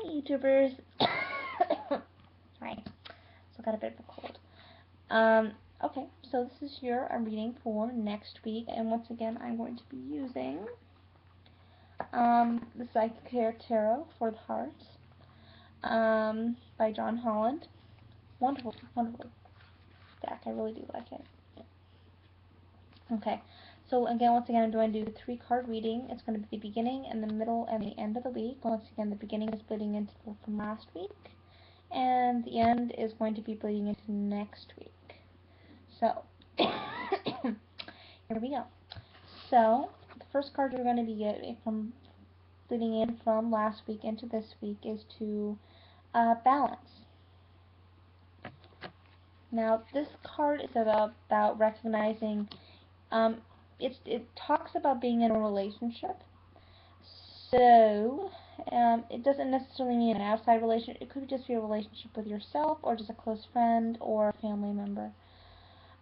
Hi YouTubers. Sorry, still got a bit of a cold. Okay, so this is your reading for next week, and once again I'm going to be using the Psychic Tarot for the Heart by John Holland. Wonderful, wonderful deck. I really do like it. Okay, so again, once again, I'm going to do a 3-card reading. It's going to be the beginning and the middle and the end of the week. Once again, the beginning is bleeding into from last week, and the end is going to be bleeding into next week. So, here we go. So, the first card you're going to be getting from bleeding in from last week into this week is to balance. Now, this card is about recognizing, it talks about being in a relationship. So, it doesn't necessarily mean an outside relationship. It could just be a relationship with yourself, or just a close friend, or a family member.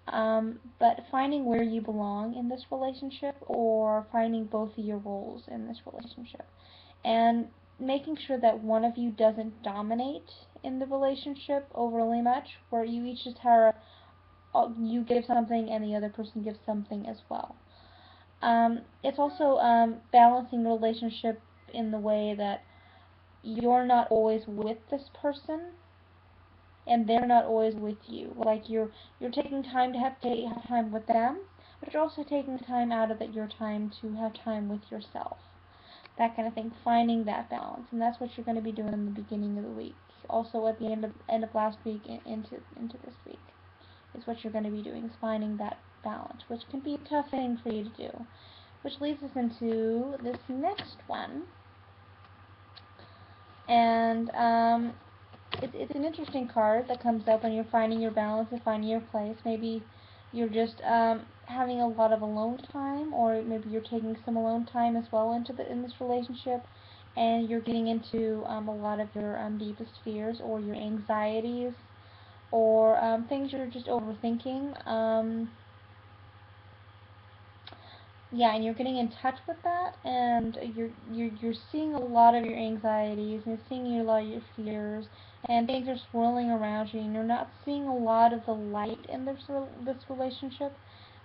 But finding where you belong in this relationship, or finding both of your roles in this relationship. And making sure that one of you doesn't dominate in the relationship overly much, where you each just have, you give something and the other person gives something as well. It's also balancing the relationship in the way that you're not always with this person and they're not always with you. Like you're taking time to have time with them, but you're also taking time out of your time to have time with yourself. That kind of thing, finding that balance, and that's what you're going to be doing in the beginning of the week. Also, at the end of last week into this week, is what you're going to be doing, is finding that balance, which can be a tough thing for you to do. Which leads us into this next one, and it's an interesting card that comes up when you're finding your balance and finding your place. Maybe you're just having a lot of alone time, or maybe you're taking some alone time as well in this relationship, and you're getting into a lot of your deepest fears, or your anxieties, or things you're just overthinking. Yeah, and you're getting in touch with that, and you're seeing a lot of your anxieties, and you're seeing a lot of your fears, and things are swirling around you, and you're not seeing a lot of the light in this relationship,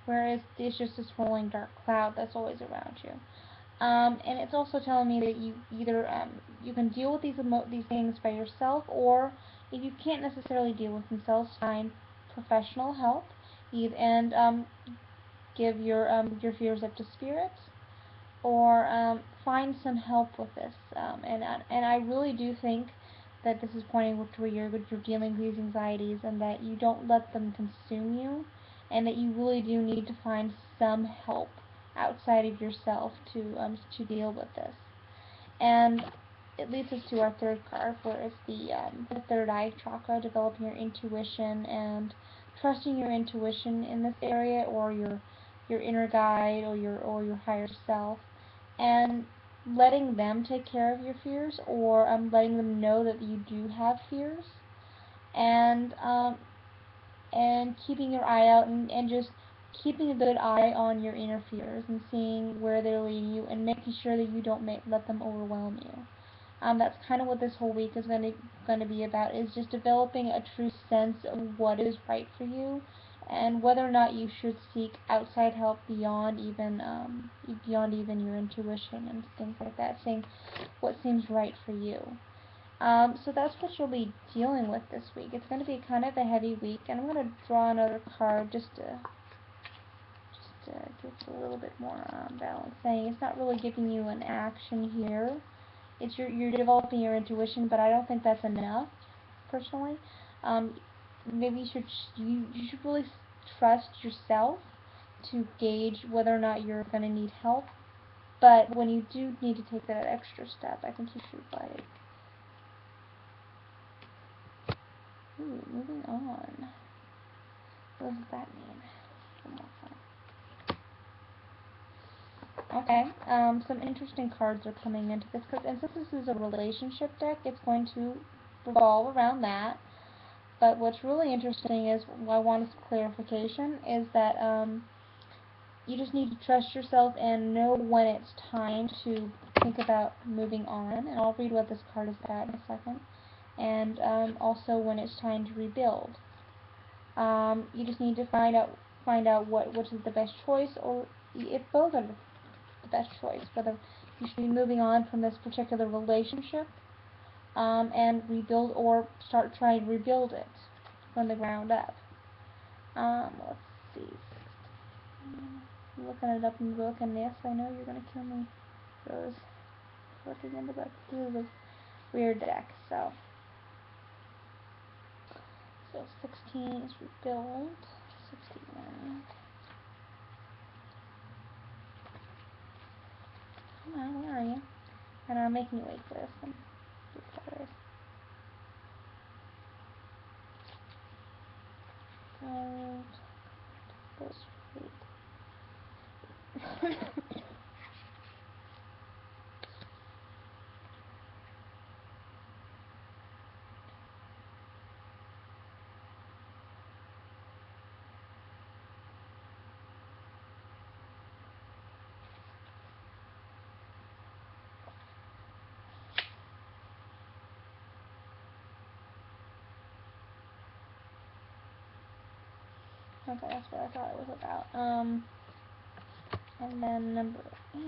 whereas it's just a swirling dark cloud that's always around you. And it's also telling me that you either you can deal with these things by yourself, or if you can't necessarily deal with themselves, find professional help, and give your fears up to spirits, or find some help with this. And I really do think that this is pointing to where you're dealing with these anxieties, and that you don't let them consume you, and that you really do need to find some help outside of yourself to deal with this. And it leads us to our third card, where it's the third eye chakra, developing your intuition and trusting your intuition in this area, or your inner guide, or your higher self, and letting them take care of your fears, or letting them know that you do have fears, and keeping your eye out, and just keeping a good eye on your inner fears, and seeing where they're leading you, and making sure that you don't let them overwhelm you. That's kind of what this whole week is going to be about, is just developing a true sense of what is right for you, and whether or not you should seek outside help beyond even your intuition and things like that, seeing what seems right for you. So that's what you'll be dealing with this week. It's going to be kind of a heavy week, and I'm going to draw another card just to give it a little bit more balance. Saying it's not really giving you an action here. It's you're developing your intuition, but I don't think that's enough, personally. Maybe you should really trust yourself to gauge whether or not you're going to need help. But when you do need to take that extra step, I think you should, like, moving on. What does that mean? One more time. Okay, some interesting cards are coming into this, and since this is a relationship deck, it's going to revolve around that. But what's really interesting is, what I want as clarification, is that you just need to trust yourself and know when it's time to think about moving on, and I'll read what this card is about in a second, and also when it's time to rebuild. You just need to find out which is the best choice, or if both are the best choice, whether you should be moving on from this particular relationship and rebuild, or start trying to rebuild it from the ground up. Let's see. I'm looking it up in the book, and yes, I know you're gonna kill me. Rose, looking in the book. This is a weird deck, so 16 is rebuild. 61. Come on, where are you? And I'm making you wait for this one. Okay, that's what I thought it was about. And then number 8.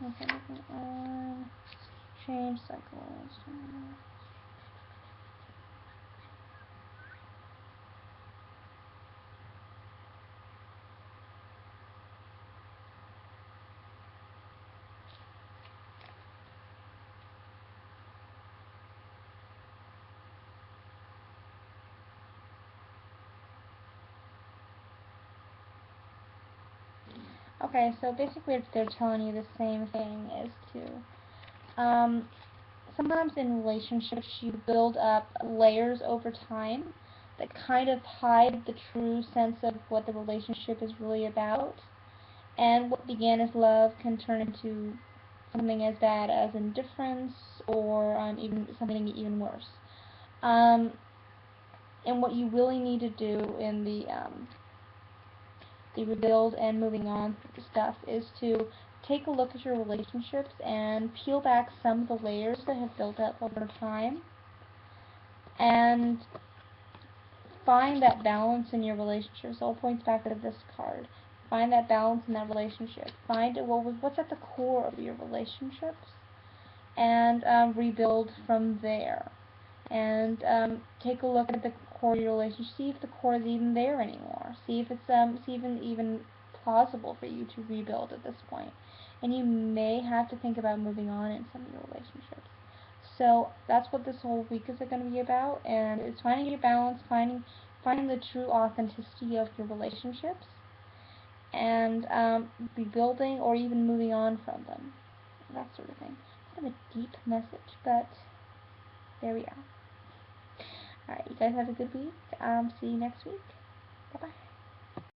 Okay, moving on. Change cycles. Okay, so basically they're telling you the same thing as to, sometimes in relationships you build up layers over time that kind of hide the true sense of what the relationship is really about. And what began as love can turn into something as bad as indifference, or even something even worse. And what you really need to do in the rebuild and moving on stuff is to take a look at your relationships and peel back some of the layers that have built up over time, and find that balance in your relationship. So all points back to this card. Find that balance in that relationship. Find what's at the core of your relationships, and rebuild from there. And take a look at the core of your relationship. See if the core is even there anymore. See if it's even plausible for you to rebuild at this point. And you may have to think about moving on in some of your relationships. So that's what this whole week is going to be about, and it's finding your balance, finding the true authenticity of your relationships, and rebuilding or even moving on from them, that sort of thing. Kind of a deep message, but there we are. Alright, you guys have a good week. See you next week. Bye-bye.